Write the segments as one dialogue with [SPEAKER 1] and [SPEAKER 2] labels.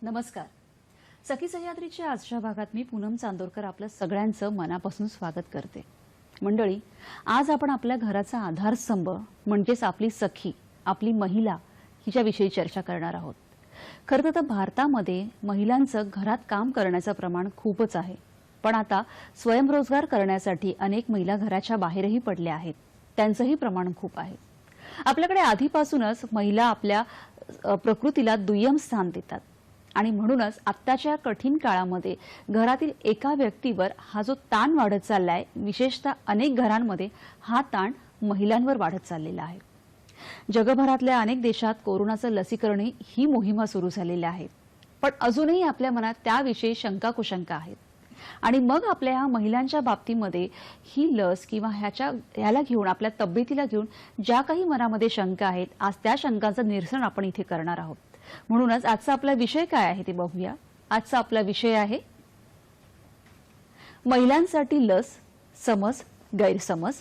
[SPEAKER 1] नमस्कार. सखी सह्याद्रीच्या आजच्या भागात मी पूनम चांदोरकर आपलं सगळ्यांचं मनापासून स्वागत करते. मंडळी, आज आपण आपल्या घराचा आधारस्तंभ म्हणजेच आपली सखी, आपली महिला हिच्याविषयी चर्चा करणार आहोत. खरं तर भारतामध्ये महिलांचं घरात काम करण्याचं प्रमाण खूपच आहे. पण आता स्वयंरोजगार करण्यासाठी अनेक महिला घराच्या बाहेरही पडल्या आहेत. त्यांचंही प्रमाण खूप आहे. आपल्याकडे आधीपासूनच महिला आपल्या प्रकृतीला दुय्यम स्थान देतात आणि म्हणूनच आत्ताच्या कठीण काळामध्ये घरातील एका व्यक्तीवर हा जो ताण वाढत चाललाय, विशेषतः अनेक घरांमध्ये हा ताण महिलांवर वाढत चाललेला आहे. जगभरातल्या अनेक देशात कोरोनाचं लसीकरण ही मोहीम सुरू झालेली आहे. पण अजूनही आपल्या मनात त्याविषयी शंका कुशंका आहेत. आणि मग आपल्या ह्या महिलांच्या बाबतीमध्ये ही लस किंवा ह्याला घेऊन आपल्या तब्येतीला घेऊन ज्या काही मनामध्ये शंका आहेत, आज त्या शंकांचं निरसन आपण इथे करणार आहोत. म्हणूनच आजचा आपला विषय काय आहे ते बघूया. आजचा आपला विषय आहे महिलांसाठी लस, समज गैरसमज.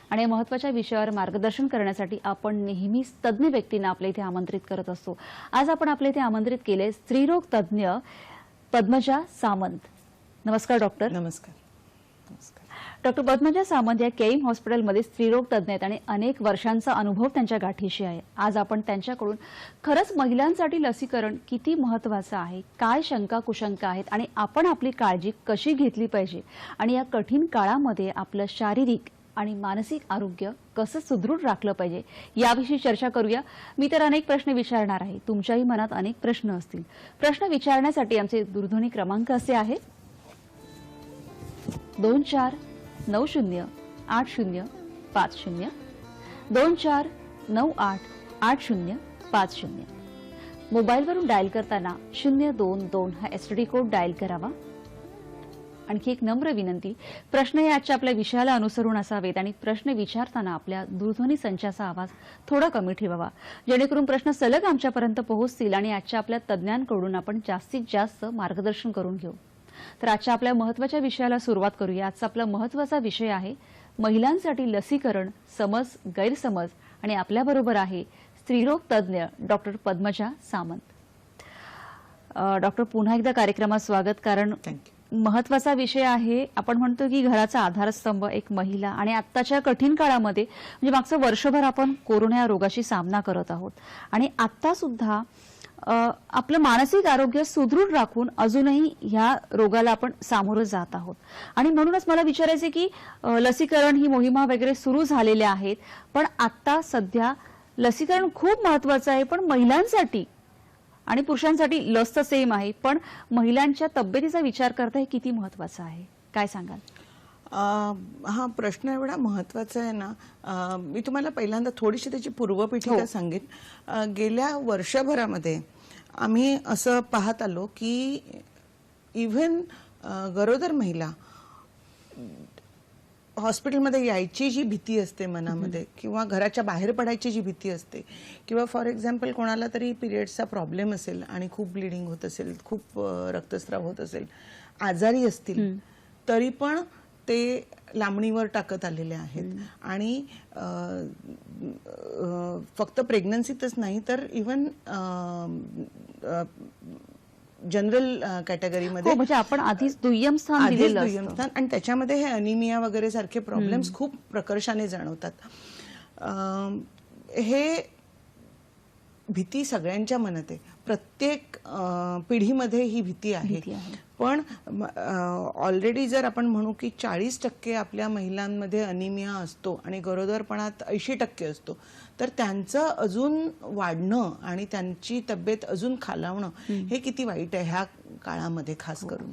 [SPEAKER 1] आणि महत्त्वाच्या विषयावर मार्गदर्शन करण्यासाठी आपण नेहमीच तज्ज्ञ व्यक्तींना आपल्या इथे आमंत्रित करत असतो. आज आपण आपल्या इथे आमंत्रित केले स्त्रीरोग तज्ज्ञ पद्मजा सामंत. नमस्कार डॉक्टर.
[SPEAKER 2] नमस्कार. नमस्कार.
[SPEAKER 1] डॉक्टर पद्मजा सामंत या केईम हॉस्पिटलमध्ये स्त्रीरोग तज्ज्ञ आहेत आणि अनेक वर्षांचा अनुभव त्यांच्या गाठीशी आहे. आज आपण त्यांच्याकडून खरंच महिलांसाठी लसीकरण किती महत्त्वाचं आहे, काय शंका कुशंका आहेत आणि आपण आपली काळजी कशी घेतली पाहिजे आणि या कठीण काळामध्ये आपलं शारीरिक आणि मानसिक आरोग्य कसं सुदृढ राखलं पाहिजे याविषयी चर्चा करूया. मी तर अनेक प्रश्न विचारणार आहे. तुमच्याही मनात अनेक प्रश्न असतील. प्रश्न विचारण्यासाठी आमचे दूरध्वनी क्रमांक असे आहेत 24908050 24988050. मोबाईलवरून डायल करताना 022 हा एसटीडी कोड डायल करावा. आणखी एक नम्र विनंती, प्रश्न हे आजच्या आपल्या विषयाला अनुसरून असावेत आणि प्रश्न विचारताना आपल्या दूरध्वनी संचाचा आवाज थोडा कमी ठेवावा, जेणेकरून प्रश्न सलग आमच्यापर्यंत पोहोचतील आणि आजच्या आपल्या तज्ज्ञांकडून आपण जास्तीत जास्त मार्गदर्शन करून घेऊ. तर आजच्या आपल्या महत्त्वाच्या विषयाला सुरुवात करूया. आजचा आपला महत्त्वाचा विषय आहे महिलांसाठी लसीकरण, समज गैरसमज. आणि आपल्याबरोबर आहे स्त्रीरोग तज्ज्ञ डॉक्टर पद्मजा सामंत. डॉक्टर, पुन्हा एकदा कार्यक्रमात स्वागत. कारण महत्त्वाचा विषय आहे. आपण म्हणतो की घराचा आधारस्तंभ एक महिला आणि आत्ताच्या कठीण काळामध्ये म्हणजे मागचं वर्षभर आपण कोरोना या रोगाशी सामना करत आहोत आणि आता सुद्धा आपलं मानसिक आरोग्य सुदृढ राखून अजूनही ह्या रोगाला आपण सामोरं जात आहोत. आणि म्हणूनच मला विचारायचे की लसीकरण ही मोहिमा वगैरे सुरू झालेल्या आहेत, पण आता सध्या लसीकरण खूप महत्त्वाचं आहे. पण महिलांसाठी आणि पुरुषांसाठी लस तर सेम आहे, पण महिलांच्या तब्येतीचा विचार करता हे किती महत्त्वाचं आहे, काय सांगाल?
[SPEAKER 2] हा प्रश्न एवढा महत्त्वाचा आहे ना. मी तुम्हाला पहिल्यांदा थोडीशी त्याची पूर्वपीठिका सांगेन. गेल्या वर्षभरामध्ये आम्ही असं पाहत आलो की इव्हन गरोदर महिला हॉस्पिटलमध्ये यायची जी भीती असते मनामध्ये, किंवा घराच्या बाहेर पडायची जी भीती असते, किंवा फॉर एक्झाम्पल कोणाला तरी पिरियड्सचा प्रॉब्लेम असेल आणि खूप ब्लिडिंग होत असेल, खूप रक्तस्राव होत असेल, आजारी असतील, तरी पण ते लांबणीवर टाकत आलेले आहेत. आणि फक्त प्रेग्नन्सीतच नाही तर इव्हन जनरल कॅटेगरीमध्ये
[SPEAKER 1] म्हणजे आपण आधीच दुय्यम स्थान दिलेलं असतं
[SPEAKER 2] आणि त्याच्यामध्ये हे अनिमिया वगैरे सारखे प्रॉब्लेम्स खूप प्रकर्षाने जाणवतात. हे भीती सगळ्यांच्या मनात आहे. प्रत्येक पिढीमध्ये ही भीती आहे. पण ऑलरेडी जर आपण म्हणू की 40% आपल्या महिलांमध्ये अनिमिया असतो आणि गरोदरपणात 80% असतो, तर त्यांचं अजून वाढणं आणि त्यांची तब्येत अजून खालावणं हे किती वाईट आहे ह्या काळामध्ये खास करून.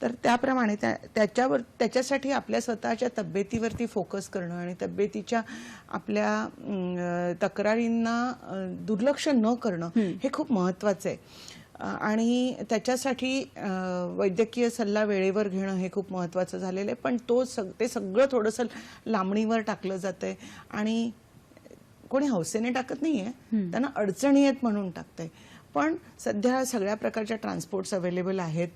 [SPEAKER 2] तर त्याप्रमाणे त्याच्यासाठी आपल्या स्वतःच्या तब्येतीवरती फोकस करणं आणि तब्येतीच्या आपल्या तक्रारींना दुर्लक्ष न करणं हे खूप महत्त्वाचं आहे. आणि त्याच्यासाठी वैद्यकीय सल्ला वेळेवर घेणं हे खूप महत्त्वाचं झालेलं आहे. पण ते सगळं थोडंसं लांबणीवर टाकलं जातंय आणि कोणी हौसेने टाकत नाहीये, त्यांना अडचणी आहेत म्हणून टाकतंय. पण सध्या सगळ्या प्रकारच्या ट्रान्सपोर्ट्स अवेलेबल आहेत.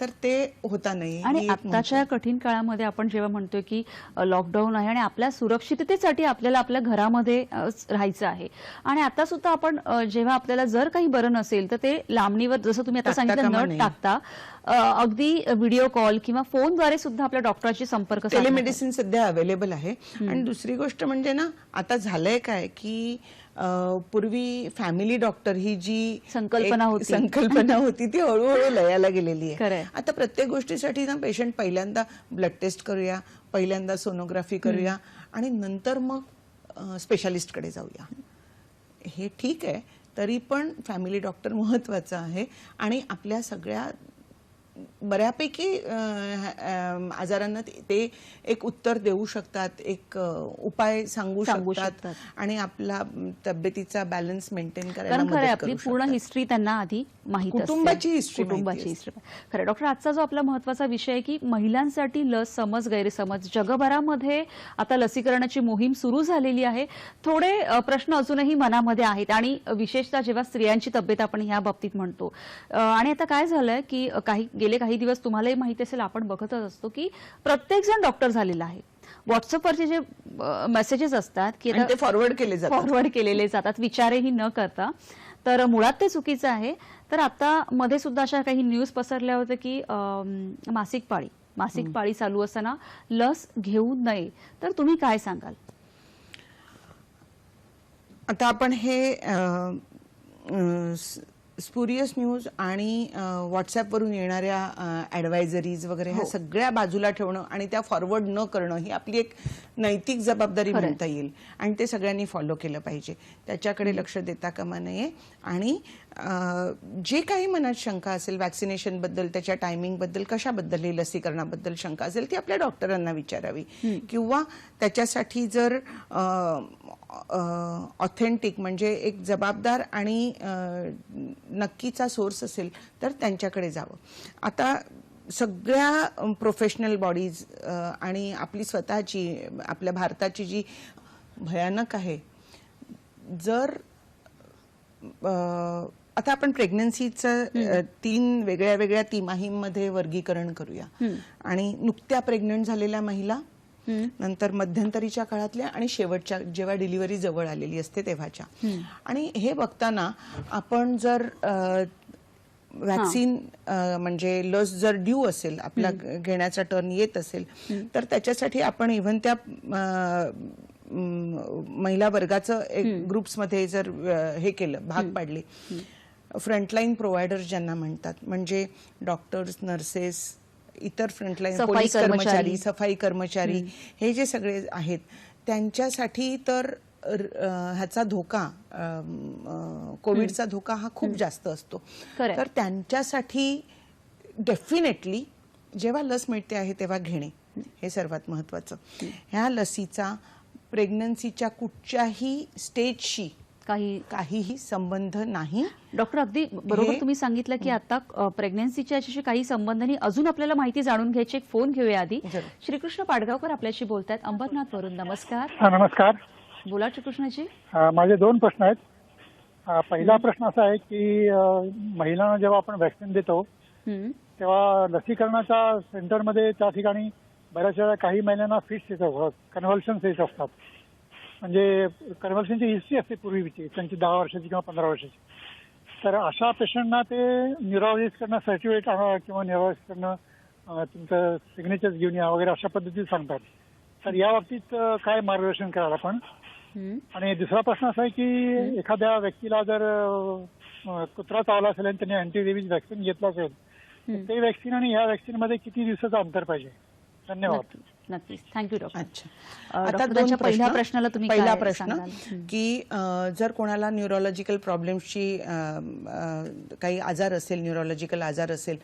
[SPEAKER 2] तर ते होता नाही.
[SPEAKER 1] आणि
[SPEAKER 2] ही एक
[SPEAKER 1] आत्ताच्या कठीण काळामध्ये आपण जेव्हा म्हणतोय की लॉकडाऊन आहे आणि आपल्या सुरक्षिततेसाठी आपल्याला आपल्या घरामध्ये राहायचं आहे आणि आता सुद्धा आपण जेव्हा आपल्याला जर काही बरं नसेल तर ते लांबणीवर जसं तुम्ही आता
[SPEAKER 2] टाकता
[SPEAKER 1] सांगितलं
[SPEAKER 2] कामा
[SPEAKER 1] न
[SPEAKER 2] नये.
[SPEAKER 1] टाकता अगदी व्हिडिओ कॉल किंवा फोनद्वारे सुद्धा आपल्या डॉक्टरांशी संपर्क साधला पाहिजे.
[SPEAKER 2] टेलिमेडिसिन सध्या अवेलेबल आहे. आणि दुसरी गोष्ट म्हणजे ना, आता झालंय काय की पूर्वी फॅमिली डॉक्टर ही जी
[SPEAKER 1] संकल्पना
[SPEAKER 2] एक
[SPEAKER 1] होती.
[SPEAKER 2] संकल्पना होती ती हळूहळू लयाला गेलेली
[SPEAKER 1] खरंय.
[SPEAKER 2] आहे. आता प्रत्येक गोष्टीसाठी ना पेशंट पहिल्यांदा ब्लड टेस्ट करूया, पहिल्यांदा सोनोग्राफी करूया आणि नंतर मग स्पेशालिस्टकडे जाऊया. हे ठीक आहे, तरी पण फॅमिली डॉक्टर महत्वाचा आहे आणि आपल्या सगळ्या बऱ्यापैकी आजारांना ते एक उत्तर देऊ शकतात, एक उपाय सांगू शकतात आणि आपला तब्येतीचा बॅलन्स मेंटेन करायला
[SPEAKER 1] कारण खरं
[SPEAKER 2] मदत
[SPEAKER 1] आपली
[SPEAKER 2] करू
[SPEAKER 1] पूर्ण
[SPEAKER 2] शकतात.
[SPEAKER 1] हिस्ट्री त्यांना आधी माहित असते.
[SPEAKER 2] कुटुंबाची history
[SPEAKER 1] कुटुंबाची
[SPEAKER 2] माहिती
[SPEAKER 1] हिस्ट्री. खरं डॉक्टर, आजचा जो आपला महत्वाचा विषय आहे की महिलांसाठी लस समज गैरसमज, जगभरामध्ये आता लसीकरणाची मोहीम सुरू झालेली आहे. थोडे प्रश्न अजूनही मनामध्ये आहेत आणि विशेषतः जेव्हा स्त्रियांची तब्येत आपण ह्या बाबतीत म्हणतो आणि आता काय झालंय की गेले काही दिवस तुम्हालाही माहिती असेल, आपण बघतच असतो की प्रत्येक जण डॉक्टर झालेला आहे. व्हॉट्सअपवरचे जे मेसेजेस असतात की
[SPEAKER 2] आणि ते फॉरवर्ड केले जातात.
[SPEAKER 1] फॉरवर्ड केलेले जातात विचारही न करता, तर मुळात ते चुकीचं आहे. तर आता मध्ये सुद्धा अशा काही न्यूज पसरल्या होत्या की मासिक पाळी चालू असताना लस घेऊ नये. तर तुम्ही काय सांगाल?
[SPEAKER 2] आता आपण हे स्पुरियस न्यूज आणि व्हॉट्सअपवरून येणाऱ्या ॲडवायझरीज वगैरे ह्या सगळ्या बाजूला ठेवणं आणि त्या फॉरवर्ड न करणं ही आपली एक नैतिक जबाबदारी म्हणता येईल आणि ते सगळ्यांनी फॉलो केलं पाहिजे. त्याच्याकडे लक्ष देता कामा नये आणि जे काही मनात शंका असेल वॅक्सिनेशन बद्दल, त्याच्या टायमिंग बद्दल, कशाबद्दल, हे लसीकरणाबद्दल शंका असेल ती आपल्या डॉक्टरांना विचारावी किंवा त्याच्यासाठी जर ऑथेंटिक म्हणजे एक जबाबदार आणि नक्कीचा सोर्स असेल तर त्यांच्याकडे जावं. आता सगळ्या प्रोफेशनल बॉडीज आणि आपली स्वतःची, आपल्या भारताची जी भयानक आहे, जर आता आपण प्रेग्नन्सीचं 3 वेगळ्या वेगळ्या तिमाहींमध्ये वर्गीकरण करूया आणि नुकत्या प्रेग्नंट झालेल्या महिला, नंतर मध्यंतरीच्या काळातल्या आणि शेवटच्या जेव्हा डिलिव्हरी जवळ आलेली असते तेव्हाच्या. आणि हे बघताना आपण जर वॅक्सिन म्हणजे लस जर ड्यू असेल, आपला घेण्याचा टर्न येत असेल, तर त्याच्यासाठी आपण इव्हन त्या महिला वर्गाचं एक ग्रुप्समध्ये जर हे केलं, भाग पाडले, फ्रंटलाईन प्रोव्हायडर्स ज्यांना म्हणतात, म्हणजे डॉक्टर्स, नर्सेस, इतर फ्रंटलाईन पोलीस कर्मचारी, सफाई कर्मचारी, हे जे सगळे आहेत त्यांच्यासाठी तर ह्याचा धोका, कोविडचा धोका हा खूप जास्त असतो. तर त्यांच्यासाठी डेफिनेटली जेव्हा लस मिळते आहे तेव्हा घेणे हे सर्वात महत्वाचं. ह्या लसीचा प्रेग्नन्सीच्या कुठच्याही स्टेजशी काहीही संबंध नाही.
[SPEAKER 1] डॉक्टर, अगदी बरोबर तुम्ही सांगितलं की आता प्रेग्नन्सीच्या याच्याशी काही संबंध नाही. अजून आपल्याला माहिती जाणून घ्यायची, एक फोन घेऊया आधी. श्रीकृष्ण पाडगावकर आपल्याशी बोलतायत अंबरनाथ वरून. नमस्कार.
[SPEAKER 3] नमस्कार.
[SPEAKER 1] बोला श्रीकृष्णजी.
[SPEAKER 3] माझे 2 प्रश्न आहेत. पहिला प्रश्न असा आहे की महिलांना जेव्हा आपण व्हॅक्सिन देतो तेव्हा लसीकरणाच्या सेंटरमध्ये त्या ठिकाणी बऱ्याच वेळा काही महिलांना फिट्स येत असतात, कन्व्हल्शन्स येत असतात. म्हणजे कन्व्हल्शनची हिस्ट्री असते पूर्वीची, त्यांची 10 वर्षाची किंवा 15 वर्षाची. तर अशा पेशंटना ते न्यूरोलॉजिस्टकडनं सर्टिफिकेट आणा किंवा न्यूरोलॉजिस्टकडनं तुमचं सिग्नेचर्स घेऊन या वगैरे अशा पद्धतीत सांगतात. तर या बाबतीत काय मार्गदर्शन कराल आपण? आणि दुसरा प्रश्न असा आहे की एखाद्या व्यक्तीला जर कुत्रा चावला असेल आणि त्यांनी अँटीरेबीज व्हॅक्सिन घेतलं असेल तर ते व्हॅक्सिन आणि ह्या व्हॅक्सिन मध्ये किती दिवसाचं अंतर पाहिजे? धन्यवाद.
[SPEAKER 1] नक्कीच, थँक्यू डॉक्टर.
[SPEAKER 2] आता 2
[SPEAKER 1] पहिल्या प्रश्नाला तुम्ही
[SPEAKER 2] पहिला प्रश्न की जर कोणाला न्यूरोलॉजिकल प्रॉब्लेम्सची काही आजार असेल, न्यूरोलॉजिकल आजार असेल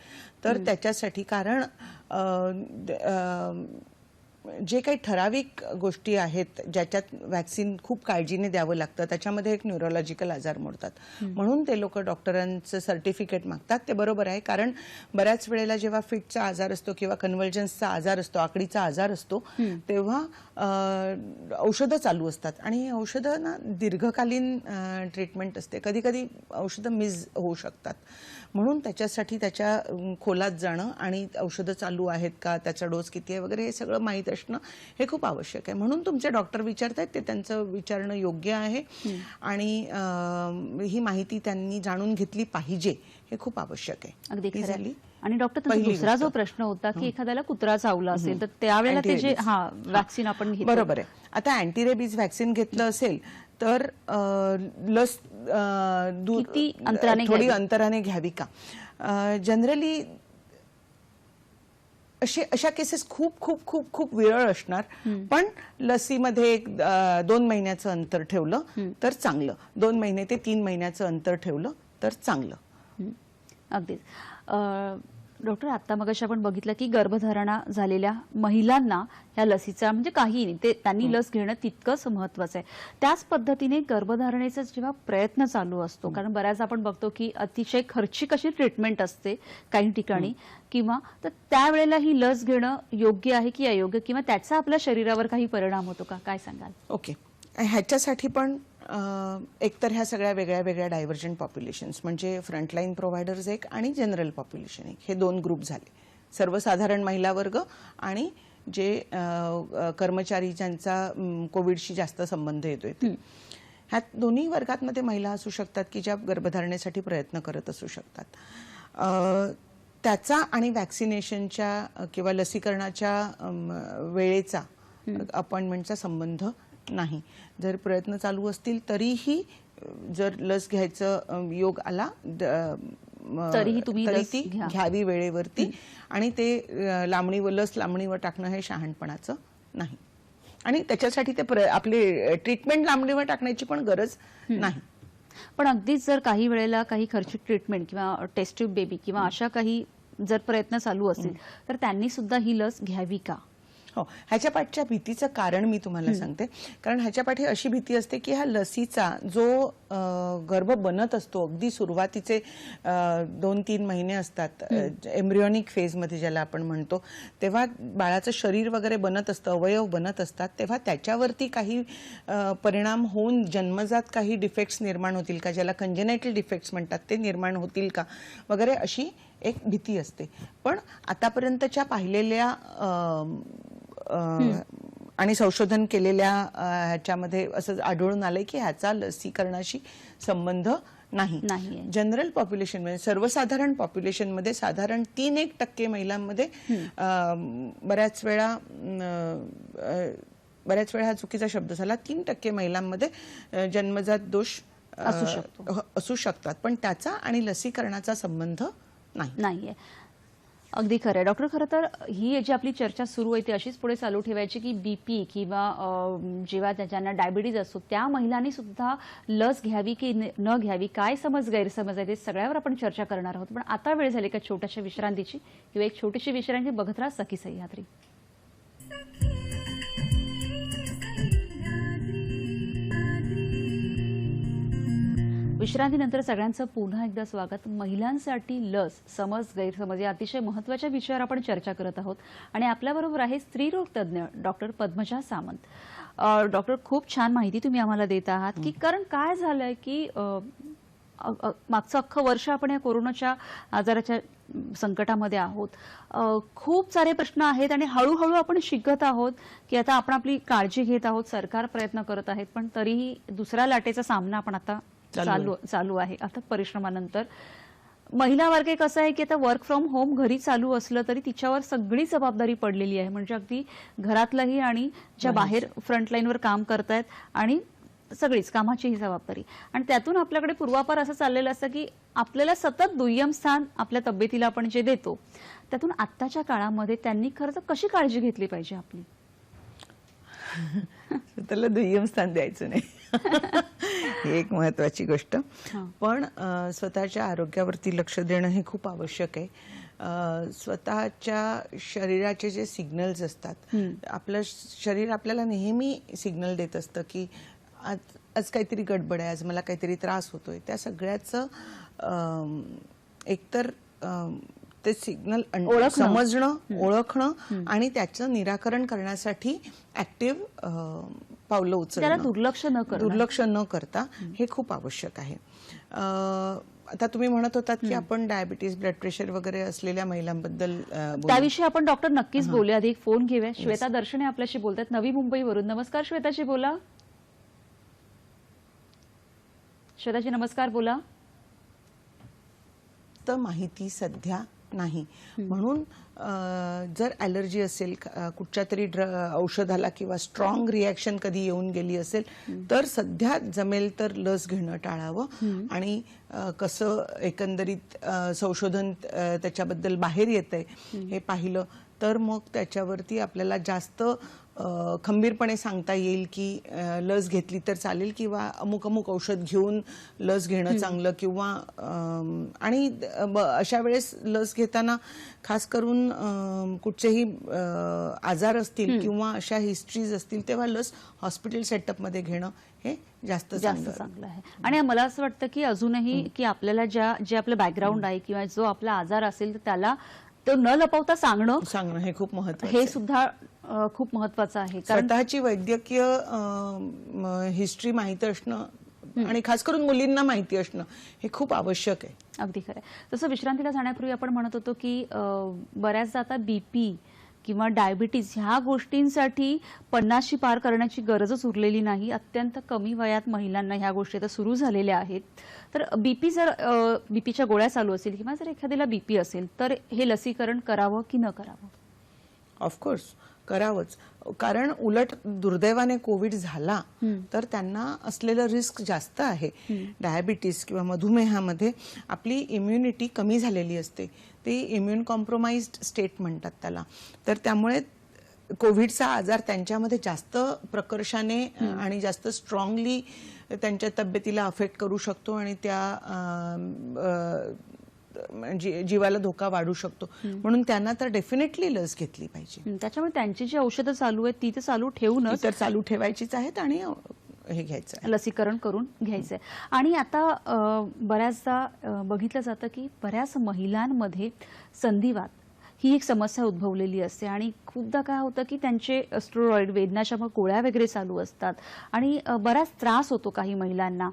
[SPEAKER 2] तर त्याच्यासाठी, कारण जे काही ठराविक गोष्टी आहेत ज्याच्यात व्हॅक्सिन खूप काळजीने द्यावं लागतं त्याच्यामध्ये एक न्यूरोलॉजिकल आजार मोडतात म्हणून ते लोक डॉक्टरांचं सर्टिफिकेट मागतात. ते बरोबर आहे, कारण बऱ्याच वेळेला जेव्हा फिटचा आजार असतो किंवा कन्व्हल्जन्सचा आजार असतो, आकडीचा आजार असतो, तेव्हा औषधं चालू असतात आणि ही औषधं ना दीर्घकालीन ट्रीटमेंट असते. कधी कधी औषधं मिस होऊ शकतात, म्हणून त्याच्यासाठी त्याच्या खोलात जाणं आणि औषधं चालू आहेत का, त्याचा डोस किती आहे वगैरे हे सगळं माहीत असणं हे खूप आवश्यक आहे. म्हणून तुमचे डॉक्टर विचारतायत ते त्यांचं विचारणं योग्य आहे आणि ही माहिती त्यांनी जाणून घेतली पाहिजे हे खूप आवश्यक आहे.
[SPEAKER 1] अगदी
[SPEAKER 2] ही
[SPEAKER 1] खरं
[SPEAKER 2] झाली
[SPEAKER 1] आहे. आणि डॉक्टर तुमचा
[SPEAKER 2] पहिली
[SPEAKER 1] दुसरा जो
[SPEAKER 2] गोष्ट.
[SPEAKER 1] प्रश्न होता की एखाद्याला कुत्रा चावला असेल तर त्यावेळेला ते जे वॅक्सिन आपण घेतो,
[SPEAKER 2] बरोबर आहे. आता अँटीरेबीज व्हॅक्सिन घेतलं असेल तर लस
[SPEAKER 1] किती अंतराने
[SPEAKER 2] थोडी
[SPEAKER 1] घ्यावी?
[SPEAKER 2] अंतराने घ्यावी का? जनरली अशा केसेस खूप खूप खूप खूप विरळ असणार, पण लसीमध्ये एक 2 महिन्याचं अंतर ठेवलं तर चांगलं, 2 महिने ते 3 महिन्याचं अंतर ठेवलं तर चांगलं.
[SPEAKER 1] अगदीच. डॉक्टर, आता मगाशी आपण बघितलं की गर्भधारणा झालेल्या महिलांना ह्या लसीचा म्हणजे काही नाही, ते त्यांनी लस घेणं तितकंच महत्वाचं आहे. त्याच पद्धतीने गर्भधारणेचा जेव्हा प्रयत्न चालू असतो, कारण बऱ्याच आपण बघतो की अतिशय खर्चिक अशी ट्रीटमेंट असते काही ठिकाणी, किंवा तर त्यावेळेला ही लस घेणं योग्य आहे की अयोग्य, किंवा त्याचा आपल्या शरीरावर काही परिणाम होतो का, काय सांगाल?
[SPEAKER 2] ओके, ह्याच्यासाठी पण एकतर ह्या सगळ्या वेगळ्या वेगळ्या डायव्हर्जंट पॉप्युलेशन्स म्हणजे फ्रंटलाईन प्रोव्हायडर्स एक आणि जनरल पॉप्युलेशन एक, हे 2 ग्रुप झाले. सर्वसाधारण महिला वर्ग आणि जे कर्मचारी ज्यांचा कोविडशी जास्त संबंध येतोय ते. ह्या दोन्ही वर्गांमध्ये महिला असू शकतात की ज्या गर्भधारणेसाठी प्रयत्न करत असू शकतात. त्याचा आणि व्हॅक्सिनेशनच्या किंवा लसीकरणाच्या वेळेचा अपॉइंटमेंटचा संबंध नाही. जर प्रयत्न चालू असतील तरीही जर लस घ्यायचं योग आला
[SPEAKER 1] तरीही तुम्ही लस
[SPEAKER 2] ती
[SPEAKER 1] घ्या.
[SPEAKER 2] घ्यावी वेळेवरती, आणि ते लस लांबणीवर टाकणं हे शहाणपणाचं नाही, आणि त्याच्यासाठी ते आपली ट्रीटमेंट लांबणीवर टाकण्याची पण गरज नाही.
[SPEAKER 1] पण अगदीच जर काही वेळेला काही खर्चिक ट्रीटमेंट किंवा टेस्ट ट्यूब बेबी किंवा अशा काही जर प्रयत्न चालू असतील तर त्यांनी सुद्धा ही लस घ्यावी का?
[SPEAKER 2] हो, ह्याच्या पाठच्या भीतीचं कारण मी तुम्हाला सांगते. कारण ह्याच्या पाठी अशी भीती असते की ह्या लसीचा जो गर्भ बनत असतो, अगदी सुरुवातीचे 2-3 महिने असतात, एम्ब्रियॉनिक फेजमध्ये ज्याला आपण म्हणतो, तेव्हा बाळाचं शरीर वगैरे बनत असतं, अवयव बनत असतात, तेव्हा त्याच्यावरती काही परिणाम होऊन जन्मजात काही डिफेक्ट्स निर्माण होतील का, ज्याला कंजेनायटल डिफेक्ट्स म्हणतात, ते निर्माण होतील का वगैरे अशी एक भीती असते. पण आतापर्यंतच्या पाहिलेल्या आणि संशोधन केलेल्या ह्याच्यामध्ये असं आढळून आलंय की ह्याचा लसीकरणाशी संबंध नाही. जनरल पॉप्युलेशन म्हणजे सर्वसाधारण पॉप्युलेशन मध्ये साधारण 3-1% महिलांमध्ये बऱ्याच वेळा हा चुकीचा शब्द झाला, 3% महिलांमध्ये जन्मजात दोष असू शकतात, पण त्याचा आणि लसीकरणाचा संबंध
[SPEAKER 1] नाहीये. अगदी खरं आहे डॉक्टर. खरं तर ही जी आपली चर्चा सुरू आहे ती अशीच पुढे चालू ठेवायची की बीपी किंवा जेव्हा ज्यांना डायबिटीज असतो त्या महिलांनी सुद्धा लस घ्यावी की न घ्यावी, काय समज गैरसमज आहे ते सगळ्यावर आपण चर्चा करणार आहोत. पण आता वेळ झाली का छोट्याशा विश्रांतीची, किंवा एक छोटीशी विश्रांती बघत राहा सखी सह्याद्री. विश्रांतीनंतर सगळ्यांचं पुन्हा एकदा स्वागत. महिलांसाठी लस, समज गैरसमज या अतिशय महत्त्वाच्या विषयावर आपण चर्चा करत आहोत आणि आपल्याबरोबर आहे स्त्रीरोग तज्ज्ञ डॉक्टर पद्मजा सामंत. डॉक्टर, खूप छान माहिती तुम्ही आम्हाला देत आहात की कारण काय झालंय की मागचं अख्खं वर्ष आपण या कोरोनाच्या आजाराच्या संकटामध्ये आहोत. खूप सारे प्रश्न आहेत आणि हळूहळू आपण शिकत आहोत की आता आपण आपली काळजी घेत आहोत, सरकार प्रयत्न करत आहेत, पण तरीही दुसऱ्या लाटेचा सामना आपण आता चालू आहे आता परिश्रमानंतर. महिला वर्ग एक असं आहे की आता वर्क फ्रॉम होम घरी चालू असलं तरी तिच्यावर सगळी जबाबदारी पडलेली आहे, म्हणजे अगदी घरातलंही आणि ज्या बाहेर फ्रंटलाईनवर काम करतायत आणि सगळीच कामाची ही जबाबदारी. आणि त्यातून आपल्याकडे पूर्वापार असं चाललेलं असतं की आपल्याला सतत दुय्यम स्थान आपल्या तब्येतीला आपण जे देतो, त्यातून आत्ताच्या काळामध्ये त्यांनी खरं तर कशी काळजी घेतली पाहिजे आपली?
[SPEAKER 2] त्याला दुय्यम स्थान द्यायचं नाही ही एक महत्वाची गोष्ट, पण स्वतःच्या आरोग्यावरती लक्ष देणं हे खूप आवश्यक आहे. स्वतःच्या शरीराचे जे सिग्नल्स असतात, आपलं शरीर आपल्याला नेहमी सिग्नल देत असतं की आज काहीतरी गडबड आहे, आज मला काहीतरी त्रास होतोय. त्या सगळ्याचं एकतर ते सिग्नल समजणं, ओळखणं आणि त्याचं निराकरण करण्यासाठी ऍक्टिव्ह पावलं उचलणं, दुर्लक्ष न करता हे खूप आवश्यक आहे. आता तुम्ही म्हणत होतात की आपण डायबिटीज, ब्लड प्रेशर वगैरे असलेल्या महिलांबद्दल
[SPEAKER 1] त्याविषयी आपण डॉक्टर नक्कीच बोलूया. आधी एक फोन घेऊया. श्वेता दर्शने आपल्याशी बोलतात नवी मुंबईवरून. नमस्कार श्वेताजी, बोला. श्वेताजी नमस्कार, बोला.
[SPEAKER 2] तर माहिती सध्या नाही, म्हणून जर ॲलर्जी असेल कुठच्या तरी औषधाला किंवा स्ट्रॉंग रिॲक्शन कधी येऊन गेली असेल तर सध्या जमेल तर लस घेणं टाळावं. आणि कसं एकंदरीत संशोधन त्याच्याबद्दल बाहेर येतंय हे पाहिलं तर मग त्याच्यावरती आपल्याला जास्त खंबीरपणे सांगता येईल की लस घेतली तर चालेल किंवा अमुक अमुक औषध घेऊन लस घेणं चांगलं, किंवा आणि अशा वेळेस लस घेताना खास करून कुठचेही आजार असतील किंवा अशा हिस्ट्रीज असतील तेव्हा लस हॉस्पिटल सेटअपमध्ये घेणं हे जास्त चांगलं आहे.
[SPEAKER 1] आणि मला असं वाटतं की अजूनही की आपल्याला जे आपलं बॅकग्राऊंड आहे किंवा जो आपला आजार असेल तर त्याला तो न लपवता सांगणं हे
[SPEAKER 2] खूप महत्त्वाचं,
[SPEAKER 1] हे सुद्धा खूप महत्वाचं आहे.
[SPEAKER 2] स्वतःची वैद्यकीय हिस्ट्री माहिती असणं आणि खास करून मुलींना माहिती असणं हे खूप आवश्यक आहे.
[SPEAKER 1] अगदी खरं. तसं विश्रांतीला जाण्यापूर्वी आपण म्हणत होतो की बऱ्याचदा आता बीपी किंवा डायबिटीज ह्या गोष्टींसाठी 50शी पार करण्याची गरजच उरलेली नाही. अत्यंत कमी वयात महिलांना ह्या गोष्टी आता सुरू झालेल्या आहेत. तर बीपीच्या गोळ्या चालू असतील किंवा जर एखाद्याला बीपी असेल तर हे लसीकरण करावं की न करावं?
[SPEAKER 2] ऑफकोर्स करावंच, कारण उलट दुर्दैवाने कोविड झाला तर त्यांना असलेलं रिस्क जास्त आहे. डायबिटीस किंवा मधुमेहामध्ये आपली इम्युनिटी कमी झालेली असते, ते इम्युन कॉम्प्रोमाइज्ड स्टेट म्हणतात त्याला. तर त्यामुळे कोविडचा आजार त्यांच्यामध्ये जास्त प्रकर्षाने आणि जास्त स्ट्रॉंगली त्यांच्या तब्येतीला अफेक्ट करू शकतो आणि त्या जीवाला धोका वाढू शकतो. म्हणून त्यांना तर डेफिनेटली लस घेतली पाहिजे.
[SPEAKER 1] त्याच्यामुळे त्यांची जी औषधं चालू आहेत ती तर चालू ठेवूनच,
[SPEAKER 2] तर चालू ठेवायचीच आहेत आणि हे घ्यायचं,
[SPEAKER 1] लसीकरण करून घ्यायचंय. आणि आता बऱ्याचदा बघितलं जातं की बऱ्याच महिलांमध्ये संधिवात ही एक समस्या उद्भवलेली असते आणि खूपदा काय होतं की त्यांचे स्टेरॉइड, वेदनाशामक गोळ्या वगैरे चालू असतात आणि बराच त्रास होतो काही महिलांना.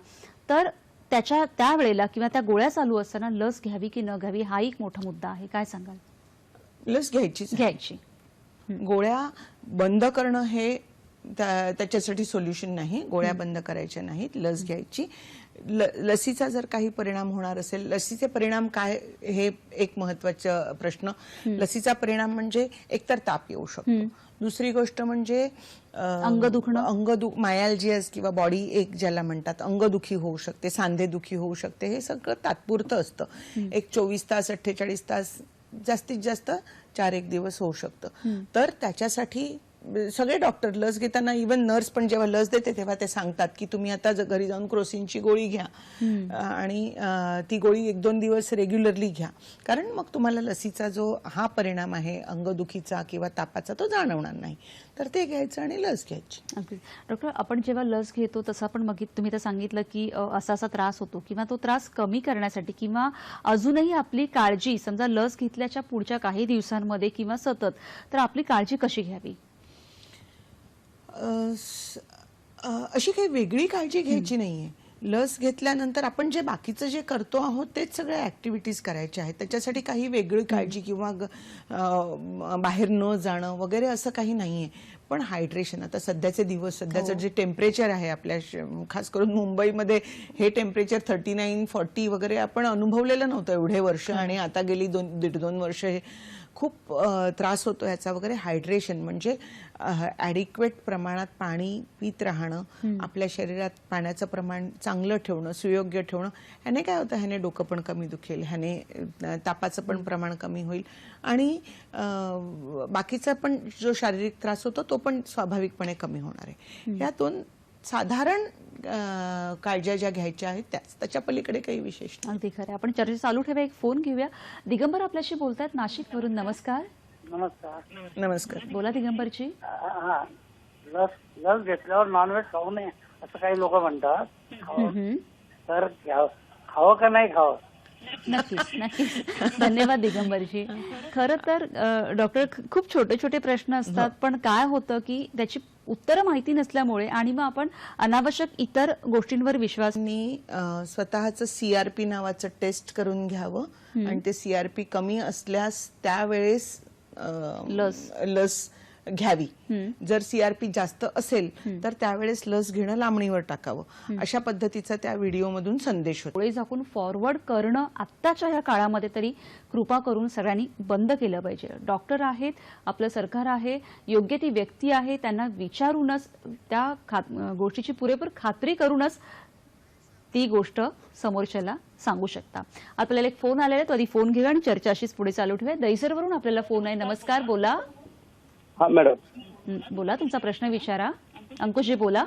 [SPEAKER 1] तर त्यावेळेला किंवा त्या गोळ्या चालू असताना लस घ्यावी की न घ्यावी हा एक मोठा मुद्दा आहे. काय सांगाल?
[SPEAKER 2] लस घ्यायची. गोळ्या बंद करणं हे त्याच्यासाठी सोल्युशन नाही. गोळ्या बंद करायच्या नाहीत, लस घ्यायची. लसीचा जर काही परिणाम होणार असेल, लसीचे परिणाम काय हे एक महत्वाचा प्रश्न. लसीचा परिणाम म्हणजे एकतर ताप येऊ शकतो, दुसरी गोष्ट म्हणजे
[SPEAKER 1] अंग दुखणं,
[SPEAKER 2] मायाल्जियास किंवा बॉडी एक ज्याला म्हणतात, अंगदुखी होऊ शकते, सांधेदुखी होऊ शकते. हे सगळं तात्पुरतं असतं. एक 24 तास 48 तास, जास्तीत जास्त 4-1 दिवस होऊ शकतं. तर त्याच्यासाठी सगळे डॉक्टर लस घेताना, इव्हन नर्स पण जेव्हा लस देते तेव्हा ते सांगतात की तुम्ही आता घरी जाऊन क्रोसिनची गोळी घ्या आणि ती गोळी 1-2 दिवस रेग्युलरली घ्या, कारण मग तुम्हाला लसीचा जो हा परिणाम आहे अंगदुखीचा किंवा तापाचा तो जाणवणार नाही. तर ते घ्यायचं आणि लस घ्यायची.
[SPEAKER 1] डॉक्टर, आपण जेव्हा लस घेतो तसं आपण तुम्ही तर सांगितलं की असा त्रास होतो किंवा तो त्रास कमी करण्यासाठी किंवा अजूनही आपली काळजी, समजा लस घेतल्याच्या पुढच्या काही दिवसांमध्ये किंवा सतत, तर आपली काळजी कशी घ्यावी?
[SPEAKER 2] अशी काही वेगळी काळजी घ्यायची नाहीये. लस घेतल्यानंतर आपण जे बाकीचं जे करतो आहोत तेच सगळ्या ऍक्टिव्हिटीज करायच्या आहेत. त्याच्यासाठी काही वेगळी काळजी किंवा बाहेर न जाणं वगैरे असं काही नाहीये. पण हायड्रेशन, आता सध्याचे दिवस, सध्याचं जे टेम्परेचर आहे आपल्या खास करून मुंबईमध्ये, हे टेम्परेचर 39-40 वगैरे आपण अनुभवलेलं नव्हतं एवढे वर्ष, आणि आता गेली 1.5-2 वर्ष हे खूप त्रास होतो याचा वगैरे. हायड्रेशन म्हणजे ॲडिक्वेट प्रमाणात पाणी पित राहणं, आपल्या शरीरात पाण्याचं प्रमाण चांगलं ठेवणं, सुयोग्य ठेवणं. ह्याने काय होतं, ह्याने डोकं पण कमी दुखेल, ह्याने तापाचं पण प्रमाण कमी होईल आणि बाकीचा पण जो शारीरिक त्रास होतो तो पण स्वाभाविकपणे कमी होणार आहे. या दोन साधारण काळज्या ज्या घ्यायच्या आहेत त्याच्या पलीकडे काही विशेष नाही.
[SPEAKER 1] अगदी खरं. आपण चर्चा चालू ठेवा. एक फोन घेऊया. दिगंबर आपल्याशी बोलतायत नाशिकवरून. नमस्कार.
[SPEAKER 4] नमस्कार.
[SPEAKER 2] नमस्कार.
[SPEAKER 1] बोला दिगंबरजी.
[SPEAKER 4] हा, लस लस घेतल्यावर नॉनव्हेज खाऊ नये असं काही लोक म्हणतात. तर खावं का नाही खावं?
[SPEAKER 1] नक्कीच नक्कीच. धन्यवाद दिगंबरजी. खरं तर डॉक्टर, खूप छोटे छोटे प्रश्न असतात, पण काय होतं की त्याची उत्तरं माहिती नसल्यामुळे आणि मग आपण अनावश्यक इतर गोष्टींवर विश्वास.
[SPEAKER 2] स्वतःचं CRP नावाचं टेस्ट करून घ्यावं आणि ते CRP कमी असल्यास त्यावेळेस लस घ्यावी. जर CRP जास्त असेल तर त्यावेळेस लस घेणं लांबणीवर टाकावं. अशा पद्धतीचा त्या व्हिडिओमधून संदेश होतो.
[SPEAKER 1] डोळे झाकून फॉरवर्ड करणं आत्ताच्या ह्या काळामध्ये तरी कृपा करून सगळ्यांनी बंद केलं पाहिजे. डॉक्टर आहेत, आपलं सरकार आहे, योग्य ती व्यक्ती आहे, त्यांना विचारूनच त्या गोष्टीची पुरेपूर खात्री करूनच ती गोष्ट समोरच्याला सांगू शकता. आपल्याला एक फोन आलेला आहे, तो आधी फोन घेऊया आणि चर्चा अशीच पुढे चालू ठेवूया. दैसरवरून आपल्याला फोन आहे. नमस्कार. बोला.
[SPEAKER 5] हा मॅडम.
[SPEAKER 1] बोला, तुमचा प्रश्न विचारा. अंकुशजी बोला.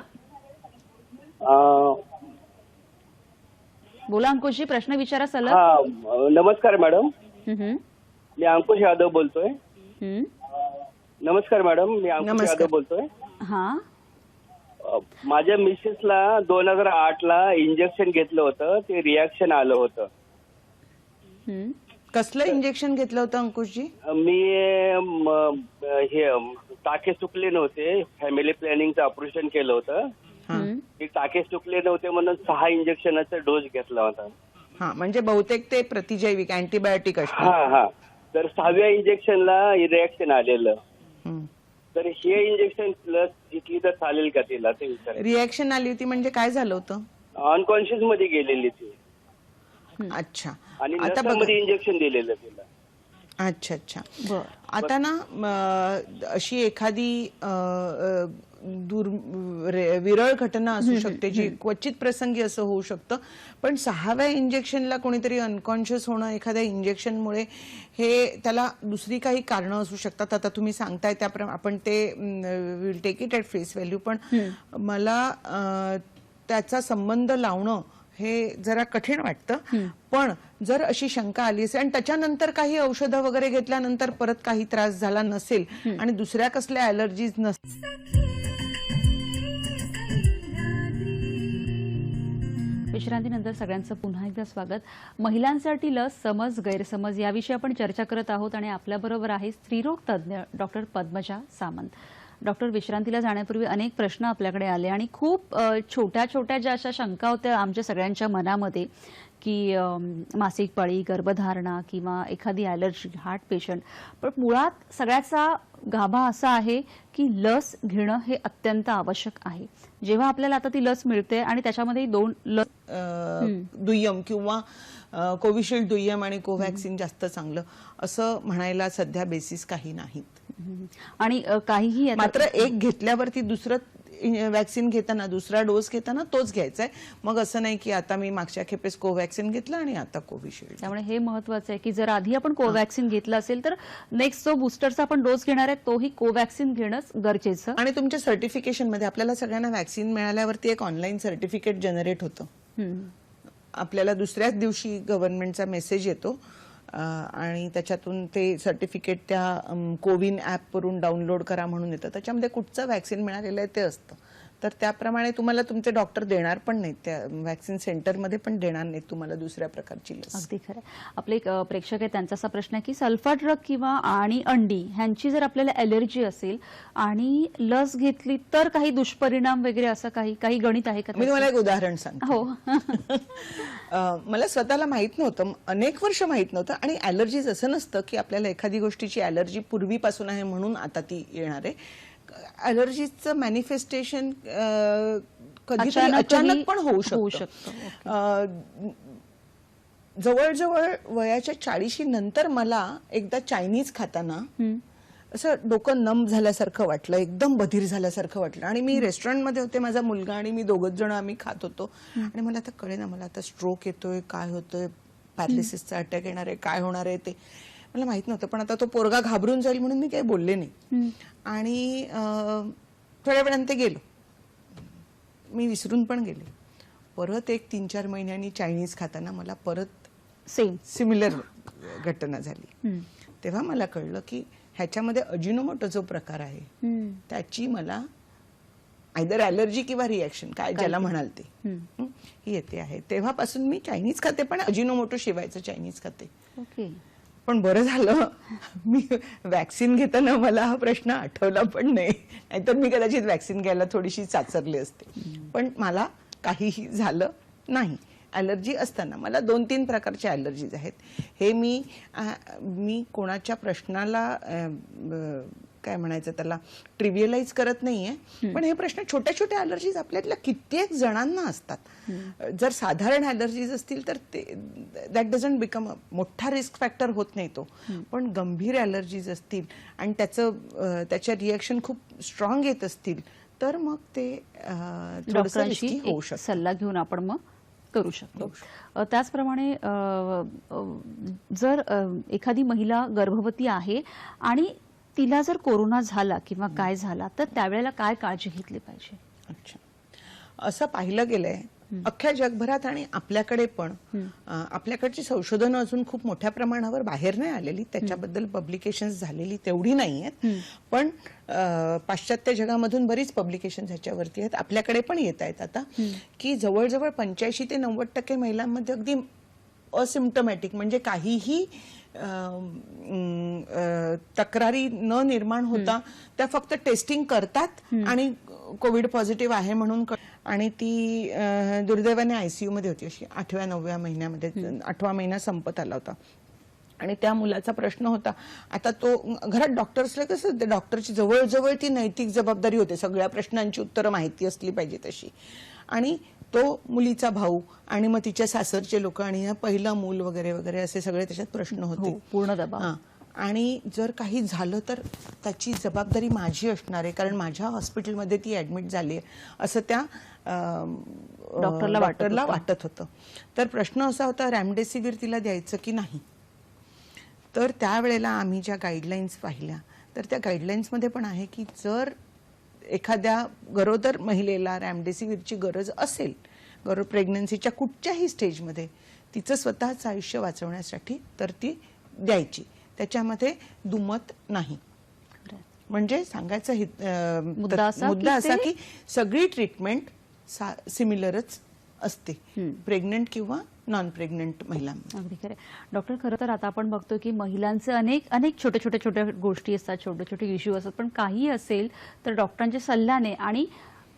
[SPEAKER 1] बोला अंकुशजी, प्रश्न विचारा सलग.
[SPEAKER 5] हा, नमस्कार मॅडम. मी अंकुश यादव बोलतोय. नमस्कार मॅडम, मी अंकुश यादव बोलतोय.
[SPEAKER 1] हा,
[SPEAKER 5] माझ्या मिसेसला 2008ला इंजेक्शन घेतलं होतं, ते रिॲक्शन आलं होतं.
[SPEAKER 2] कसलं इंजेक्शन घेतलं होतं अंकुशजी?
[SPEAKER 5] मी हे टाके सुकले नव्हते, फॅमिली प्लॅनिंगचं ऑपरेशन केलं होतं. ते टाके सुकले नव्हते म्हणून 6 इंजेक्शनाचा डोस घेतला होता.
[SPEAKER 2] हा, म्हणजे बहुतेक ते प्रतिजैविक अँटीबायोटिक असतात.
[SPEAKER 5] हा हा. तर 6व्या इंजेक्शनला रिॲक्शन आलेलं. तर हे इंजेक्शन लस घेतली तर चालेल का तिला, ते विचार.
[SPEAKER 2] रिॲक्शन आली होती म्हणजे काय झालं होतं?
[SPEAKER 5] अनकॉन्शियस मध्ये गेलेली ती.
[SPEAKER 2] अच्छा.
[SPEAKER 5] आणि नसामध्ये इंजेक्शन दिलेलं तिला.
[SPEAKER 2] अच्छा अच्छा. आता ना अशी एखादी विरळ घटना असू शकते जी क्वचित प्रसंगी असं होऊ शकतं, पण 6व्या इंजेक्शनला कोणीतरी अनकॉन्शियस होणं एखाद्या इंजेक्शनमुळे, हे त्याला दुसरी काही कारणं असू शकतात. आता तुम्ही सांगताय त्याप्रमाणे आपण ते will take it at face value, पण मला त्याचा संबंध लावणं हे जरा कठीण वाटतं. पण जर अशी शंका आली असेल आणि त्याच्यानंतर काही औषधं वगैरे घेतल्यानंतर परत काही त्रास झाला नसेल आणि दुसऱ्या कसल्या ॲलर्जीज नसतील.
[SPEAKER 1] विश्रांतीनंतर सगळ्यांचं पुन्हा एकदा स्वागत. महिलांसाठी लस, समज गैरसमज याविषयी आपण चर्चा करत आहोत आणि आपल्याबरोबर आहे स्त्रीरोग तज्ज्ञ डॉक्टर पद्मजा सामंत. डॉक्टर, विश्रांतीला जाण्यापूर्वी अनेक प्रश्न आपल्याकडे आले आणि खूप छोट्या छोट्या ज्या अशा शंका होत्या आमच्या सगळ्यांच्या मनामध्ये की मासिक पाळी, गर्भधारणा किंवा एखादी ॲलर्जी, हार्ट पेशंट. पण मुळात सगळ्याचा गाभा असा आहे की लस घेणं हे अत्यंत आवश्यक आहे. जेव्हा आपल्याला आता ती लस मिळते आणि त्याच्यामध्ये 2 लस,
[SPEAKER 2] दुय्यम किंवा कोविशिल्ड दुय्यम आणि कोव्हॅक्सिन जास्त चांगलं असं म्हणायला सध्या बेसिस काही नाहीत.
[SPEAKER 1] आणि काहीही
[SPEAKER 2] मात्र एक घेतल्यावरती दुसरं वॅक्सिन घेताना, दुसरा डोस घेताना तोच घ्यायचा आहे. मग असं नाही की आता मी मागच्या खेपेस कोव्हॅक्सिन घेतलं आणि आता कोविशिल्ड.
[SPEAKER 1] त्यामुळे हे महत्वाचं आहे की जर आधी आपण कोव्हॅक्सिन घेतलं असेल तर नेक्स्ट जो बुस्टरचा आपण डोस घेणार आहे तोही कोव्हॅक्सिन घेणंच गरजेचं.
[SPEAKER 2] आणि तुमच्या सर्टिफिकेशन मध्ये आपल्याला सगळ्यांना वॅक्सिन मिळाल्यावरती एक ऑनलाईन सर्टिफिकेट जनरेट होतं. आपल्याला दुसऱ्याच दिवशी गव्हर्नमेंटचा मेसेज येतो आणि त्याच्यातून ते सर्टिफिकेट त्या कोविन ॲपवरून डाउनलोड करा म्हणून येतं. त्याच्यामध्ये कुठचं वॅक्सिन मिळालेलं आहे ते असतं. तर त्याप्रमाणे तुम्हाला तुमचे डॉक्टर देणार पण नाहीत, त्या वॅक्सिन सेंटरमध्ये पण देणार नाहीत तुम्हाला दुसऱ्या प्रकारची लस.
[SPEAKER 1] अगदी खरं. आपले एक प्रेक्षक आहे, त्यांचा असा प्रश्न आहे की सल्फा ड्रग किंवा आणि अंडी ह्यांची जर आपल्याला ॲलर्जी असेल आणि लस घेतली तर काही दुष्परिणाम वगैरे असं काही गणित आहे का?
[SPEAKER 2] मी तुम्हाला एक उदाहरण सांगते.
[SPEAKER 1] हो.
[SPEAKER 2] मला स्वतःला माहित नव्हतं, अनेक वर्ष माहित नव्हतं. आणि ॲलर्जीज असं नसतं की आपल्याला एखादी गोष्टीची ॲलर्जी पूर्वीपासून आहे म्हणून आता ती येणार आहे. ॲलर्जीचं मॅनिफेस्टेशन कधीतरी अचानक पण होऊ शकतं. जवळजवळ वयाच्या 40 नंतर मला एकदा चायनीज खाताना असं डोकं नम झाल्यासारखं वाटलं, एकदम बधीर झाल्यासारखं वाटलं. आणि मी रेस्टॉरंटमध्ये होते, माझा मुलगा आणि मी, दोघच जण आम्ही खात होतो. आणि मला आता कळेना, मला आता स्ट्रोक येतोय, काय होतोय, पॅरालिसिसचा अटॅक येणार आहे, काय होणार आहे ते मला माहित नव्हतं. पण आता तो पोरगा घाबरून जाईल म्हणून मी काही बोलले नाही. आणि थोड्या वेळाने ते गेलो. मी विसरून पण गेले. परत एक 3-4 महिन्यांनी चायनीज खाताना मला परत
[SPEAKER 1] सेम.
[SPEAKER 2] सिमिलर घटना झाली. तेव्हा मला कळलं की ह्याच्यामध्ये अजिनोमोटो जो प्रकार आहे त्याची मला आयदर ॲलर्जी किंवा रिॲक्शन काय ज्याला म्हणाल ते ही येते आहे. तेव्हापासून मी चायनीज खाते, पण अजिनोमोटो शिवायचं चायनीज खाते.
[SPEAKER 1] ओके.
[SPEAKER 2] पण बरं झालं मी वॅक्सिन घेताना मला हा प्रश्न आठवला पण नाही, नाहीतर मी कदाचित वॅक्सिन घ्यायला थोडीशी चाचरली असते. पण मला काहीही झालं नाही. ॲलर्जी असताना मला 2-3 प्रकारच्या ॲलर्जीज आहेत. हे मी कोणाच्या प्रश्नाला काय म्हणायचं त्याला ट्रिव्हियलाइज करत नाहीये, पण हे प्रश्न छोट्या छोट्या ॲलर्जीज आपल्यातल्या कित्येक जणांना असतात. जर साधारण ॲलर्जीज असतील तर दॅट डझंट बिकम मोठा रिस्क फॅक्टर होत नाही तो. पण गंभीर ॲलर्जीज असतील आणि त्याच्या रिॲक्शन खूप स्ट्रॉंग येत असतील तर मग ते थोडंसं risky होऊ शकतं.
[SPEAKER 1] सल्ला घेऊन आपण मग करू शकतो. त्याचप्रमाणे जर एखादी महिला गर्भवती आहे आणि तिला जर कोरोना झाला किंवा काय झाला तर त्यावेळेला काय काळजी घेतली पाहिजे?
[SPEAKER 2] अच्छा, असं पाहिलं गेलंय अख्ख्या जगभरात आणि आपल्याकडे पण आपल्याकडची संशोधनं अजून खूप मोठ्या प्रमाणावर बाहेर नाही आलेली, त्याच्याबद्दल पब्लिकेशन्स झालेली तेवढी नाही आहेत. पण पाश्चात्य जगामधून बरीच पब्लिकेशन्स ह्याच्यावरती आहेत. आपल्याकडे पण येत आहेत आता की जवळजवळ 85 ते 90% महिलांमध्ये अगदी असिम्प्टोमॅटिक म्हणजे काहीही तक्रारी न निर्माण होता त्या फक्त टेस्टिंग करतात आणि कोविड पॉझिटिव्ह आहे म्हणून आणि ती दुर्दैवाने आयसीयू मध्ये होती अशी 8व्या-9व्या महिन्यामध्ये. 8वा महिना संपत आला होता आणि त्या मुलाचा प्रश्न होता. आता तो घरात डॉक्टर्सला कसं ते डॉक्टरची जवळजवळ ती नैतिक जबाबदारी होते, सगळ्या प्रश्नांची उत्तरं माहिती असली पाहिजे तशी. आणि तो मुलीचा भाऊ आणि मग तिच्या सासरचे लोक आणि पहिलं मूल वगैरे वगैरे असे सगळे त्याच्यात प्रश्न होते.
[SPEAKER 1] पूर्ण दबाव.
[SPEAKER 2] आणि जर काही झालं तर त्याची जबाबदारी माझी असणार आहे कारण माझ्या हॉस्पिटलमध्ये ती ऍडमिट झाली आहे असं त्या डॉक्टरला वाटत होतं. तर प्रश्न असा होता रॅमडेसिवीर तिला द्यायचं की नाही. तर त्यावेळेला आम्ही ज्या गाईडलाईन्स पाहिल्या तर त्या गाईडलाईन्समध्ये पण आहे की जर एखाद्या गरोदर महिलेला रॅमडेसिवीरची गरज असेल प्रेग्नन्सीच्या कुठच्याही स्टेजमध्ये तिचं स्वतःचं आयुष्य वाचवण्यासाठी तर ती द्यायची, त्याच्यामध्ये दुमत नाही. म्हणजे सांगायचा मुद्दा असा की सगळी ट्रीटमेंट सिमिलरच असते प्रेग्नंट किंवा नॉन प्रेग्नंट महिलांना.
[SPEAKER 1] अगदी खरं. डॉक्टर, खरं तर आता आपण बघतो की महिलांचे अनेक छोट्या गोष्टी असतात, छोटे इश्यू असतात, पण काही असेल तर डॉक्टरांच्या सल्ल्याने आणि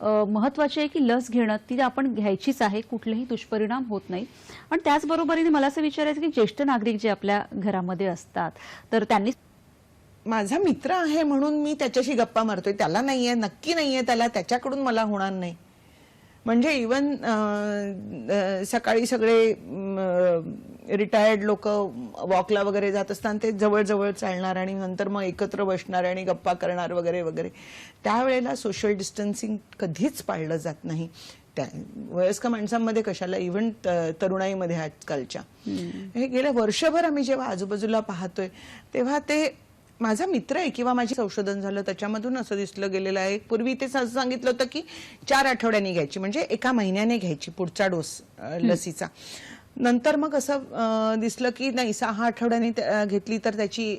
[SPEAKER 1] महत्वाचे आहे की लस घेणं ती आपण घ्यायचीच आहे, कुठलेही दुष्परिणाम होत नाही. पण त्याचबरोबरीने मला असं विचारायचं की ज्येष्ठ नागरिक जे आपल्या घरामध्ये असतात तर त्यांनी
[SPEAKER 2] माझा मित्र आहे म्हणून मी त्याच्याशी गप्पा मारतोय, त्याला नाहीये, नक्की नाहीये त्याला, त्याच्याकडून मला होणार नाही. म्हणजे इवन सकाळी सगळे रिटायर्ड लोक वॉकला वगैरे जात असताना ते जवळ चालणार आणि नंतर मग एकत्र बसणार आणि गप्पा करणार वगैरे वगैरे. त्यावेळेला सोशल डिस्टन्सिंग कधीच पाळलं जात नाही. त्या वयस्क माणसांमध्ये कशाला, इव्हन तरुणाईमध्ये आजकालच्या. हे गेल्या वर्षभर आम्ही जेव्हा आजूबाजूला पाहतोय तेव्हा ते माझा मित्र आहे किंवा माझे संशोधन झालं त्याच्यामधून असं दिसलं गेलेलं आहे. पूर्वी ते सांगितलं होतं की 4 आठवड्यांनी घ्यायची, म्हणजे 1 महिन्याने घ्यायची पुढचा डोस लसीचा. नंतर मग असं दिसलं की नाही 6 आठवड्यांनी घेतली तर त्याची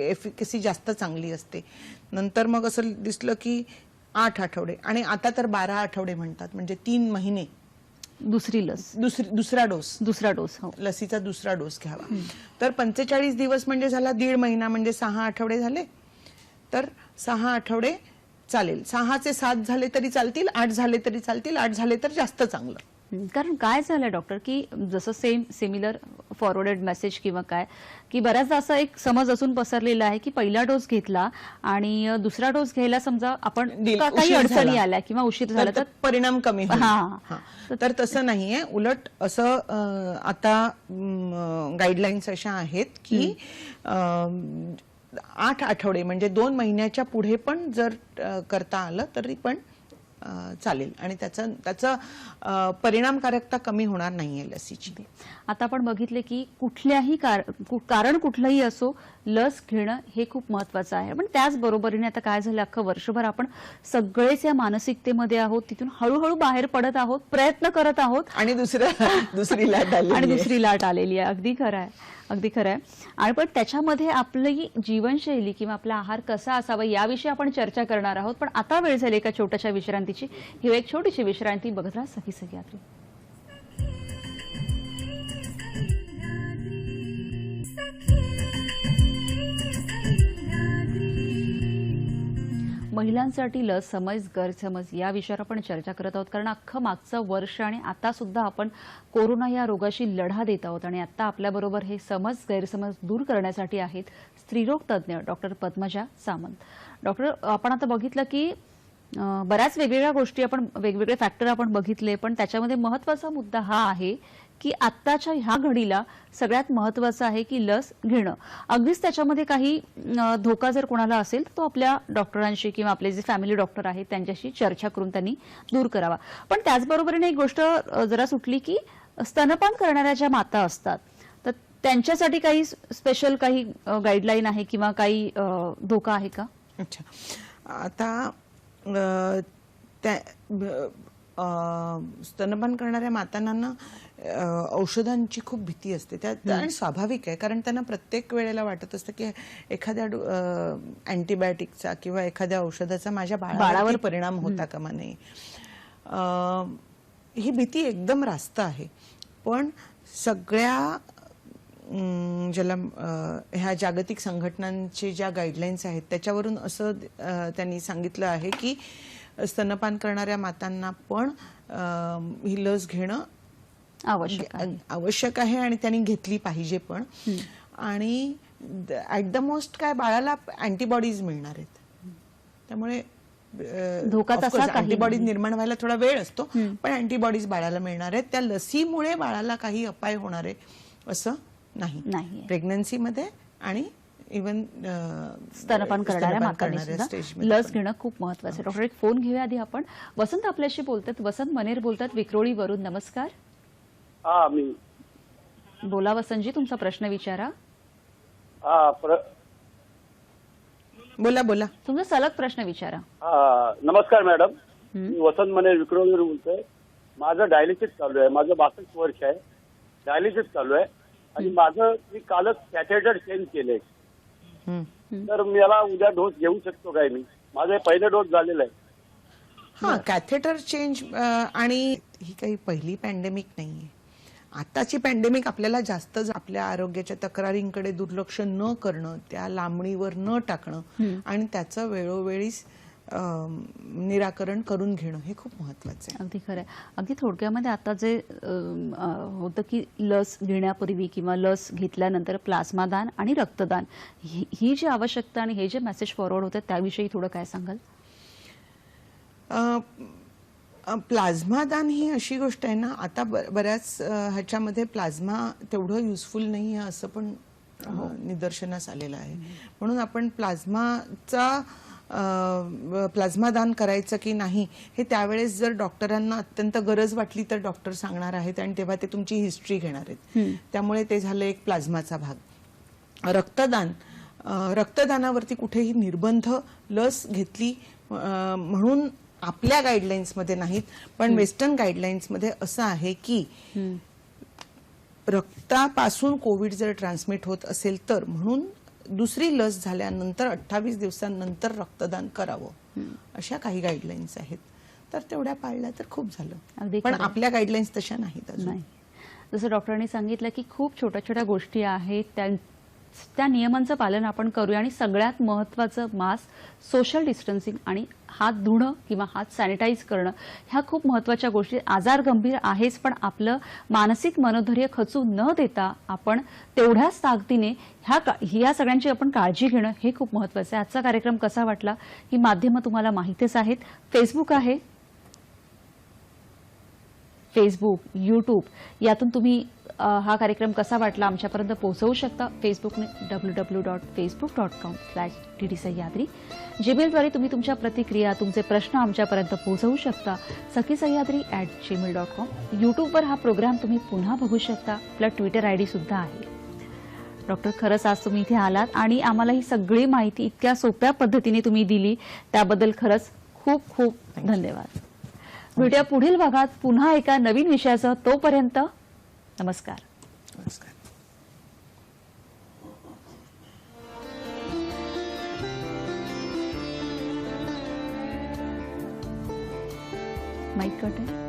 [SPEAKER 2] एफिकसी जास्त चांगली असते. नंतर मग असं दिसलं की 8 आठवडे आणि आता तर 12 आठवडे म्हणतात, म्हणजे 3 महिने
[SPEAKER 1] दुसरी लस
[SPEAKER 2] दुसरा डोस
[SPEAKER 1] हो.
[SPEAKER 2] लसीचा दुसरा डोस घ्यावा. तर 45 दिवस म्हणजे झाला 1.5 महिना, म्हणजे 6 आठवडे झाले. तर 6 आठवडे चालेल, 6 चे 7 झाले तरी चालतील, 8 झाले तरी चालतील, 8 झाले तर जास्त चांगलं.
[SPEAKER 1] कारण काय झालंय डॉक्टर की जसं सिमिलर फॉरवर्डेड मेसेज किंवा काय की बऱ्याचदा असं एक समज असून पसरलेला आहे की पहिला डोस घेतला आणि दुसरा डोस घ्यायला समजा आपण काही अडचणी आल्या किंवा उशीर झाला तर
[SPEAKER 2] परिणाम कमी होईल. तर तसं नाहीये. उलट असं आता गाईडलाईन्स अशा आहेत की 8 आठवडे म्हणजे 2 महिन्याच्या पुढे पण जर करता आलं तरी पण चालेल आणि त्याचं परिणामकारकता कमी होणार नाहीये लसीची.
[SPEAKER 1] आता आपण बघितले की कुठल्याही कारण कुठलंही असो, लस घेणं हे खूप महत्वाचं आहे. पण त्याचबरोबरीने आता काय झालं, अख्खं वर्षभर आपण सगळेच या मानसिकतेमध्ये आहोत, तिथून हळूहळू बाहेर पडत आहोत, प्रयत्न करत आहोत
[SPEAKER 2] आणि दुसरी लाट आली
[SPEAKER 1] आणि दुसरी लाट आलेली आहे. अगदी खरं आहे, अगदी खरं आहे. आणि पण त्याच्यामध्ये आपली जीवनशैली किंवा आपला आहार कसा असावा याविषयी आपण चर्चा करणार आहोत. पण आता वेळ झाली एका छोट्याशा विश्रांतीची. ही एक छोटीशी विश्रांती. बघत राहा सखी सह्याद्री. महिलांसाठी लस समज गैरसमज या विषयावर आपण चर्चा करत आहोत. कारण अख्खं मागचं वर्ष आणि आता सुद्धा आपण कोरोना या रोगाशी लढा देत आहोत. आणि आता आपल्याबरोबर हे समज गैरसमज दूर करण्यासाठी आहेत स्त्रीरोग तज्ज्ञ डॉक्टर पद्मजा सामंत. डॉक्टर, आपण आता बघितलं की बऱ्याच वेगवेगळ्या गोष्टी आपण वेगवेगळे फॅक्टर आपण बघितले, पण त्याच्यामध्ये महत्वाचा मुद्दा हा आहे की आत्ताच्या ह्या घडीला सगळ्यात महत्वाचं आहे की लस घेणं. अगदीच त्याच्यामध्ये काही धोका जर कोणाला असेल तर तो आपल्या डॉक्टरांशी किंवा आपले जे फॅमिली डॉक्टर आहेत त्यांच्याशी चर्चा करून त्यांनी दूर करावा. पण त्याचबरोबरीने एक गोष्ट जरा सुटली की स्तनपान करणाऱ्या ज्या माता असतात तर त्यांच्यासाठी काही स्पेशल काही गाईडलाईन आहे किंवा काही धोका आहे का?
[SPEAKER 2] अच्छा, आता स्तनपान करणाऱ्या मातांना औषधांची खूप भीती असते त्यात, आणि स्वाभाविक आहे, कारण त्यांना प्रत्येक वेळेला वाटत असतं की एखाद्या अँटीबायोटिकचा किंवा एखाद्या औषधाचा माझ्या बाळावर परिणाम होता कामा नये. ही भीती एकदम रास्त आहे. पण सगळ्या ज्याला ह्या जागतिक संघटनांचे ज्या गाईडलाईन्स आहेत त्याच्यावरून असं त्यांनी सांगितलं आहे की स्तनपान करणाऱ्या मातांना पण ही लस घेणं आवश्यक आहे आणि त्यांनी घेतली पाहिजे पण. आणि ऍट द मोस्ट काय बाळाला अँटीबॉडीज मिळणार आहेत, त्यामुळे अँटीबॉडीज निर्माण व्हायला थोडा वेळ असतो, पण अँटीबॉडीज बाळाला मिळणार आहेत. त्या लसीमुळे बाळाला काही अपाय होणार आहे असं नाही. प्रेग्नन्सीमध्ये आणि इव्हन
[SPEAKER 1] स्तनपान करणाऱ्या मातांना लस घेणं खूप महत्वाचं आहे. डॉक्टर, एक फोन घेऊया आधी आपण. वसंत आपल्याशी बोलतात. वसंत मनेर बोलतात विक्रोळीवरून. नमस्कार.
[SPEAKER 6] हा, मी
[SPEAKER 1] बोला वसंतजी, तुमचा प्रश्न विचारा.
[SPEAKER 2] बोला
[SPEAKER 1] तुमचा सलग प्रश्न विचारा.
[SPEAKER 6] नमस्कार मॅडम, मी वसंत मने विक्रोळीवरून बोलतोय. माझं डायलिसिस चालू आहे, माझं 62 वर्ष आहे, डायलिसिस चालू आहे आणि मी कालच कॅथेटर चेंज केले. तर मला उद्या डोस घेऊ शकतो काय मी? माझा पहिला डोस झालेला आहे.
[SPEAKER 2] हा, कॅथेटर चेंज आणि ही काही पहिली पॅन्डेमिक नाहीये. आताची पॅन्डेमिक आपल्याला जास्त आपल्या आरोग्याच्या तक्रारींकडे दुर्लक्ष न करणं, त्या लांबणीवर न टाकणं आणि त्याचं वेळोवेळी निराकरण करून घेणं हे खूप महत्वाचं आहे.
[SPEAKER 1] अगदी खरं आहे. अगदी थोडक्यामध्ये आता जे होतं की लस घेण्यापूर्वी किंवा लस घेतल्यानंतर प्लाझ्मा दान आणि रक्तदान ही जी आवश्यकता आणि हे जे मेसेज फॉरवर्ड होतं त्याविषयी थोडं काय सांगाल?
[SPEAKER 2] प्लाझ्मा दान ही अशी गोष्ट आहे ना, आता बऱ्याच ह्याच्यामध्ये प्लाझ्मा तेवढं युजफुल नाही आहे असं पण निदर्शनास आलेलं आहे. म्हणून आपण प्लाझ्मा दान करायचं की नाही हे त्यावेळेस जर डॉक्टरांना अत्यंत गरज वाटली तर डॉक्टर सांगणार आहेत आणि तेव्हा ते तुमची हिस्ट्री घेणार आहेत. त्यामुळे ते झालं एक प्लाझ्माचा भाग. रक्तदानावरती कुठेही निर्बंध लस घेतली म्हणून आपल्या गाईडलाईन्समध्ये नाहीत, पण वेस्टर्न गाईडलाईन्समध्ये असं आहे की रक्तापासून कोविड जर ट्रान्समिट होत असेल तर म्हणून दुसरी लस झाल्यानंतर 28 दिवसांनंतर रक्तदान करावं, अशा काही गाईडलाईन्स आहेत. तर तेवढ्या पाळल्या तर खूप झालं, पण आपल्या गाईडलाईन्स तशा नाहीत अजून.
[SPEAKER 1] जसं डॉक्टरांनी सांगितलं की खूप छोट्या छोट्या गोष्टी आहेत, त्या नियमांचं पालन आपण करूया. आणि सगळ्यात महत्वाचं मास्क, सोशल डिस्टन्सिंग आणि हात धुणं किंवा हात सॅनिटाईज करणं ह्या खूप महत्वाच्या गोष्टी. आजार गंभीर आहेच, पण आपलं मानसिक मनोधैर्य खचू न देता आपण तेवढ्याच ताकदीने ह्या सगळ्यांची आपण काळजी घेणं हे खूप महत्वाचं आहे. आजचा कार्यक्रम कसा वाटला? ही माध्यमं तुम्हाला माहितीच आहेत. फेसबुक आहे, फेसबुक, यूट्यूब यातून तुम्ही हा कार्यक्रम कसा वाटला आमच्यापर्यंत पोहोचवू शकता फेसबुकने www.facebook.com/ddsahyadri. जीमेलद्वारे तुम्ही तुमच्या प्रतिक्रिया तुमचे प्रश्न आमच्यापर्यंत पोहोचवू शकता sakhisahyadri@gmail.com. यूट्यूबवर हा प्रोग्राम तुम्ही पुन्हा बघू शकता. आपला ट्विटर आयडी सुद्धा आहे. डॉक्टर, खरंच आज तुम्ही इथे आलात आणि आम्हाला ही सगळी माहिती इतक्या सोप्या पद्धतीने तुम्ही दिली त्याबद्दल खरंच खूप खूप धन्यवाद. भेटूया पुढील भागात पुन्हा एका नवीन विषयासह. तोपर्यंत नमस्कार.
[SPEAKER 2] नमस्कार.
[SPEAKER 1] माईक कट आहे.